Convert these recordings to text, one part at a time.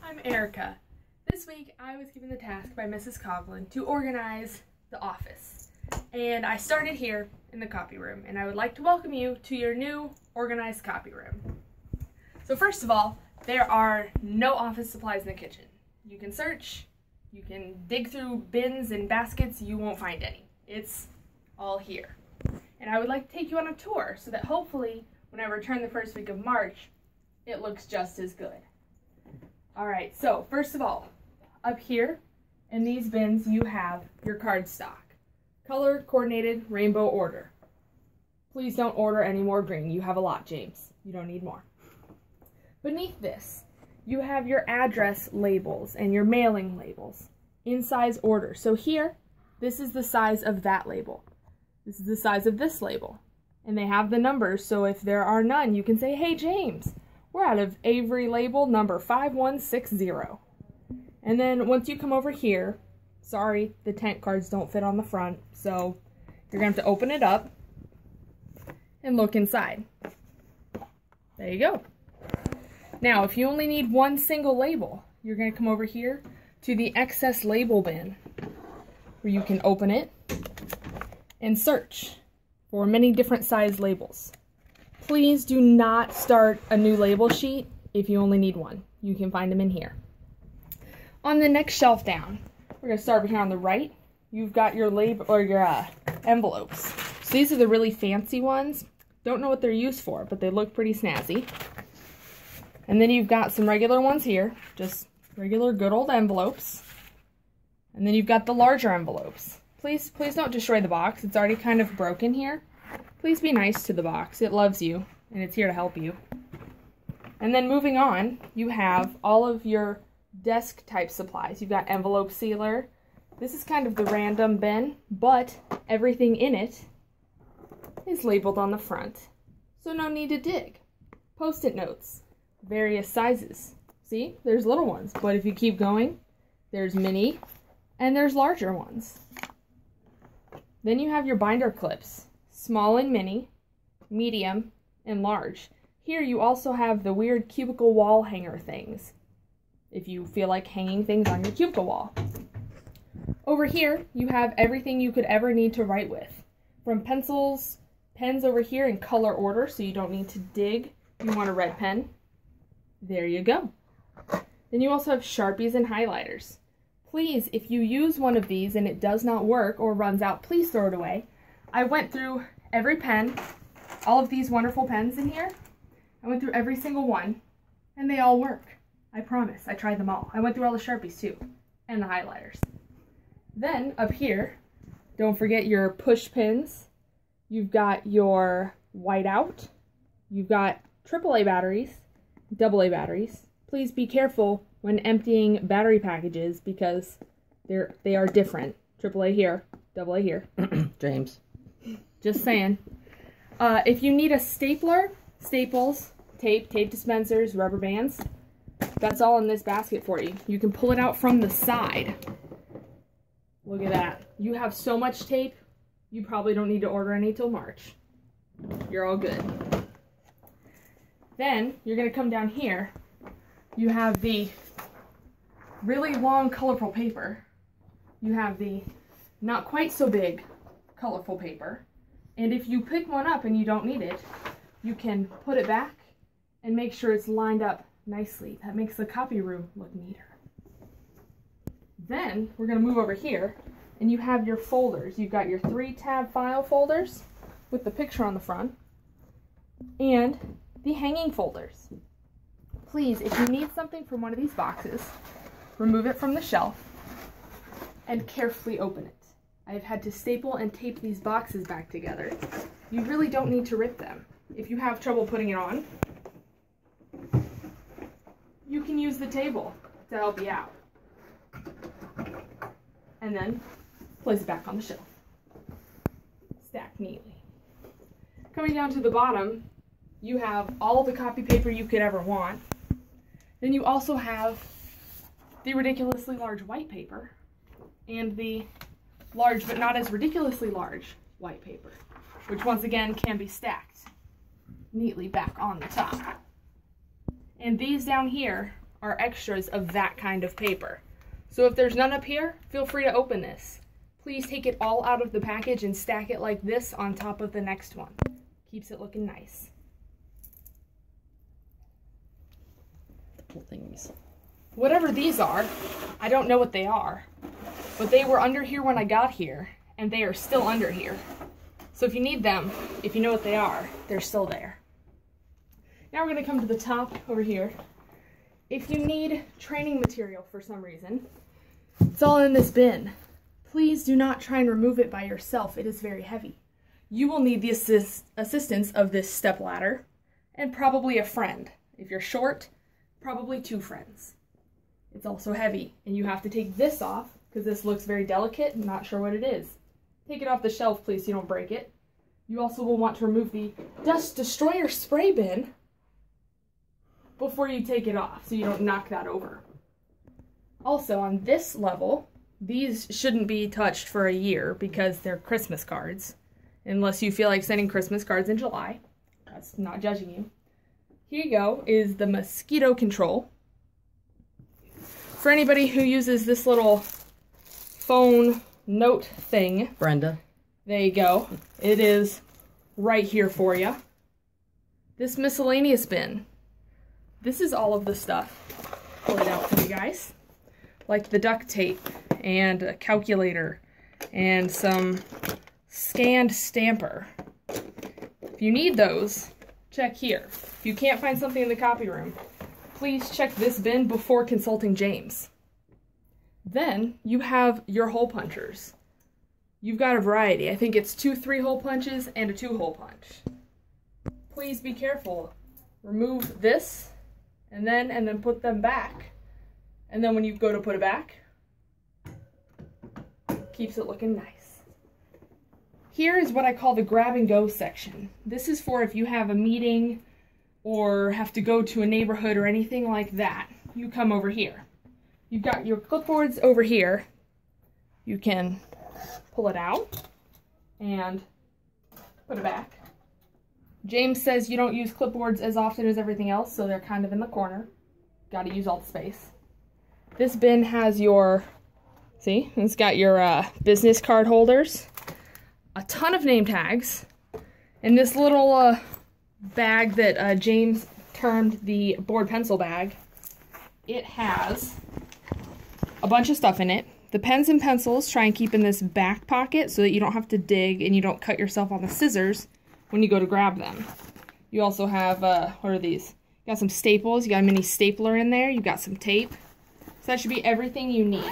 I'm Erica. This week I was given the task by Mrs. Coughlin to organize the office. And I started here in the copy room, and I would like to welcome you to your new organized copy room. So first of all, there are no office supplies in the kitchen. You can search, you can dig through bins and baskets, you won't find any. It's all here. And I would like to take you on a tour so that hopefully when I return the first week of March, it looks just as good. Alright, so first of all, up here in these bins you have your cardstock. Color coordinated rainbow order. Please don't order any more green. You have a lot, James. You don't need more. Beneath this, you have your address labels and your mailing labels in size order. So here, this is the size of that label. This is the size of this label. And they have the numbers, so if there are none, you can say, hey, James, we're out of Avery label number 5160. And then once you come over here, sorry, the tent cards don't fit on the front, so you're going to have to open it up and look inside. There you go. Now, if you only need one single label, you're going to come over here to the excess label bin, where you can open it and search for many different size labels. Please do not start a new label sheet if you only need one. You can find them in here. On the next shelf down, we're going to start over here on the right. You've got your label or your envelopes. So these are the really fancy ones. Don't know what they're used for, but they look pretty snazzy. And then you've got some regular ones here, just regular good old envelopes. And then you've got the larger envelopes. Please don't destroy the box. It's already kind of broken here. Please be nice to the box. It loves you, and it's here to help you. And then moving on, you have all of your desk type supplies. You've got envelope sealer. This is kind of the random bin, but everything in it is labeled on the front, so no need to dig. Post-it notes, various sizes. See, there's little ones, but if you keep going, there's mini, and there's larger ones. Then you have your binder clips, small and mini, medium, and large. Here you also have the weird cubicle wall hanger things, if you feel like hanging things on your cubicle wall. Over here, you have everything you could ever need to write with. From pencils, pens over here in color order, so you don't need to dig. If you want a red pen, there you go. Then you also have Sharpies and highlighters. Please, if you use one of these and it does not work or runs out, please throw it away. I went through every pen, all of these wonderful pens in here. I went through every single one, and they all work. I promise. I tried them all. I went through all the Sharpies too, and the highlighters. Then up here, don't forget your push pins. You've got your whiteout. You've got AAA batteries, AA batteries. Please be careful when emptying battery packages because they are different. AAA here, AA here. James. Just saying. If you need a stapler, staples, tape dispensers, rubber bands, that's all in this basket for you. You can pull it out from the side. Look at that. You have so much tape, you probably don't need to order any till March. You're all good. Then, you're going to come down here. You have the really long, colorful paper. You have the not quite so big, colorful paper. And if you pick one up and you don't need it, you can put it back and make sure it's lined up nicely. That makes the copy room look neater. Then we're going to move over here and you have your folders. You've got your 3-tab file folders with the picture on the front and the hanging folders. Please, if you need something from one of these boxes, remove it from the shelf and carefully open it. I've had to staple and tape these boxes back together. You really don't need to rip them. If you have trouble putting it on, you can use the table to help you out. And then place it back on the shelf. Stacked neatly. Coming down to the bottom, you have all the copy paper you could ever want. Then you also have the ridiculously large white paper and the large but not as ridiculously large white paper, which once again can be stacked neatly back on the top. And these down here are extras of that kind of paper. So if there's none up here, feel free to open this. Please take it all out of the package and stack it like this on top of the next one. Keeps it looking nice. Things. Whatever these are, I don't know what they are, but they were under here when I got here, and they are still under here. So if you need them, if you know what they are, they're still there. Now we're going to come to the top over here. If you need training material for some reason, it's all in this bin. Please do not try and remove it by yourself. It is very heavy. You will need the assistance of this step ladder and probably a friend. If you're short, probably 2 friends. It's also heavy, and you have to take this off because this looks very delicate and not sure what it is. Take it off the shelf, please, so you don't break it. You also will want to remove the Dust Destroyer spray bin before you take it off, so you don't knock that over. Also, on this level, these shouldn't be touched for a year because they're Christmas cards, unless you feel like sending Christmas cards in July. That's not judging you. Here you go, is the mosquito control. For anybody who uses this little phone note thing. Brenda. There you go. It is right here for you. This miscellaneous bin. This is all of the stuff. Pull it out for you guys. Like the duct tape and a calculator and some scanned stamper. If you need those, check here. If you can't find something in the copy room, please check this bin before consulting James. Then you have your hole punchers. You've got a variety. I think it's 2 3-hole punches and a 2-hole punch. Please be careful. Remove this and then put them back. And then when you go to put it back, keeps it looking nice. Here is what I call the grab and go section. This is for if you have a meeting or have to go to a neighborhood or anything like that. You come over here. You've got your clipboards over here. You can pull it out and put it back. James says you don't use clipboards as often as everything else, so they're kind of in the corner. Got to use all the space. This bin has your, see, it's got your business card holders, a ton of name tags, and this little bag that James termed the board pencil bag. It has a bunch of stuff in it. The pens and pencils try and keep in this back pocket so that you don't have to dig and you don't cut yourself on the scissors when you go to grab them. You also have, what are these? You got some staples, you got a mini stapler in there, you got some tape. So that should be everything you need.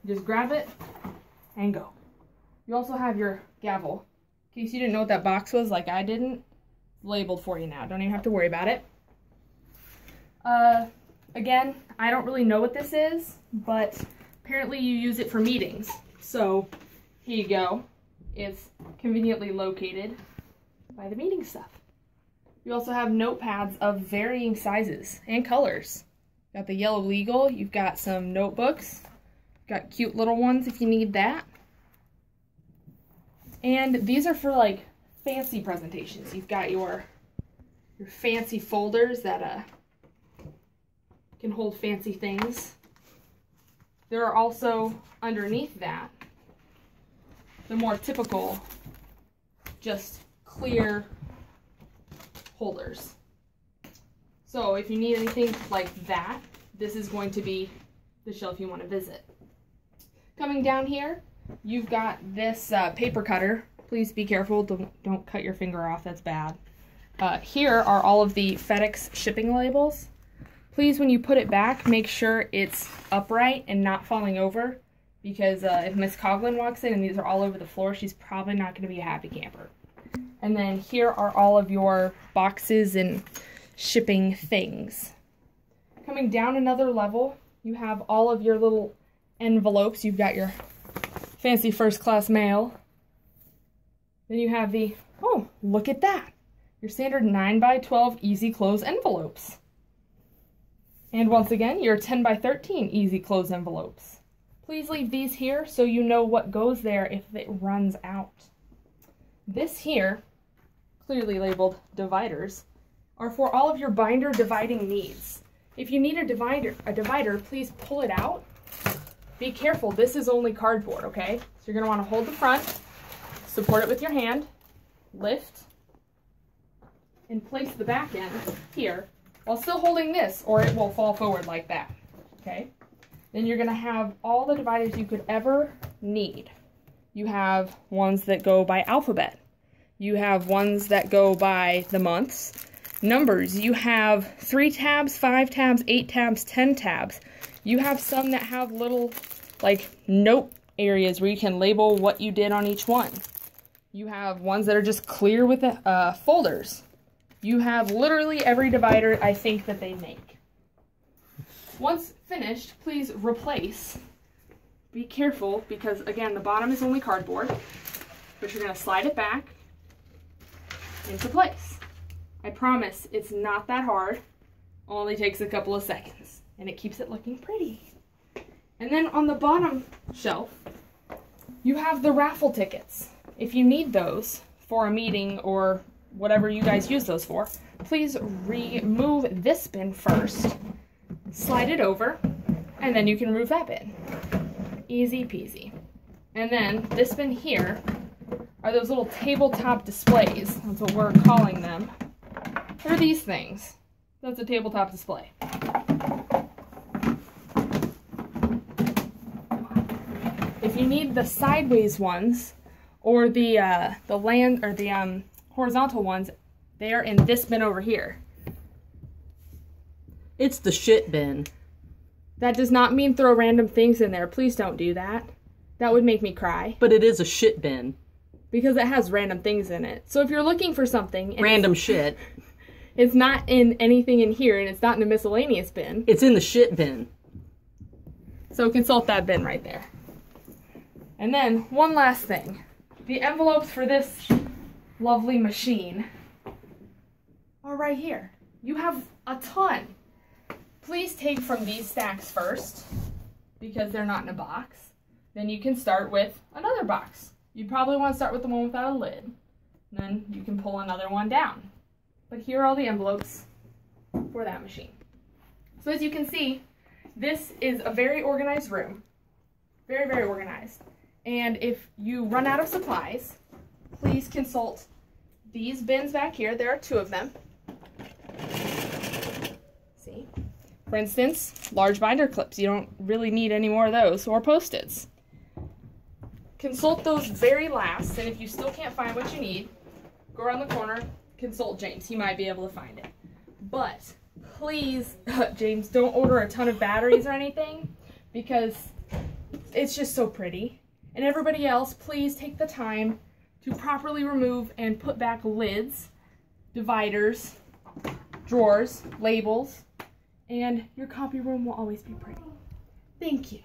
Just grab it and go. You also have your gavel. In case you didn't know what that box was, like I didn't, it's labeled for you now. Don't even have to worry about it. Again, I don't really know what this is, but apparently you use it for meetings. So here you go. It's conveniently located by the meeting stuff. You also have notepads of varying sizes and colors. Got the yellow legal, you've got some notebooks, got cute little ones if you need that. And these are for like fancy presentations. You've got your fancy folders that can hold fancy things. There are also underneath that the more typical, just clear holders. So if you need anything like that, this is going to be the shelf you want to visit. Coming down here, you've got this paper cutter. Please be careful, don't cut your finger off, that's bad. Here are all of the FedEx shipping labels. Please, when you put it back, make sure it's upright and not falling over, because if Miss Coughlin walks in and these are all over the floor, she's probably not going to be a happy camper. And then here are all of your boxes and shipping things. Coming down another level, you have all of your little envelopes. You've got your fancy first class mail. Then you have the, oh, look at that, your standard 9x12 easy close envelopes. And once again, your 10x13 easy close envelopes. Please leave these here so you know what goes there if it runs out. This here, clearly labeled dividers, are for all of your binder dividing needs. If you need a divider, please pull it out. Be careful, this is only cardboard, okay? So you're gonna wanna hold the front, support it with your hand, lift, and place the back end here while still holding this, or it will fall forward like that, okay? Then you're gonna have all the dividers you could ever need. You have ones that go by alphabet. You have ones that go by the months. Numbers, you have 3 tabs, 5 tabs, 8 tabs, 10 tabs. You have some that have little, like, note areas where you can label what you did on each one. You have ones that are just clear with folders. You have literally every divider I think that they make. Once finished, please replace. Be careful because, again, the bottom is only cardboard, but you're going to slide it back into place. I promise it's not that hard. Only takes a couple of seconds, and it keeps it looking pretty. And then on the bottom shelf, you have the raffle tickets. If you need those for a meeting or whatever you guys use those for, please remove this bin first, slide it over, and then you can remove that bin. Easy peasy. And then this bin here are those little tabletop displays. That's what we're calling them. They're these things. That's a tabletop display. If you need the sideways ones or the horizontal ones, they are in this bin over here. It's the shit bin. That does not mean throw random things in there. Please don't do that. That would make me cry. But it is a shit bin. Because it has random things in it. So if you're looking for something... Random shit. It's not in anything in here, and it's not in the miscellaneous bin. It's in the shit bin. So consult that bin right there. And then, one last thing. The envelopes for this lovely machine are right here. You have a ton. Please take from these stacks first, because they're not in a box. Then you can start with another box. You'd probably want to start with the one without a lid. Then you can pull another one down. But here are all the envelopes for that machine. So as you can see, this is a very organized room. Very, very organized. And if you run out of supplies, please consult these bins back here. There are 2 of them. See? For instance, large binder clips. You don't really need any more of those, or Post-its. Consult those very last, and if you still can't find what you need, go around the corner, consult James. He might be able to find it. But please, James, don't order a ton of batteries or anything, because it's just so pretty. And everybody else, please take the time to properly remove and put back lids, dividers, drawers, labels, and your copy room will always be pretty. Thank you.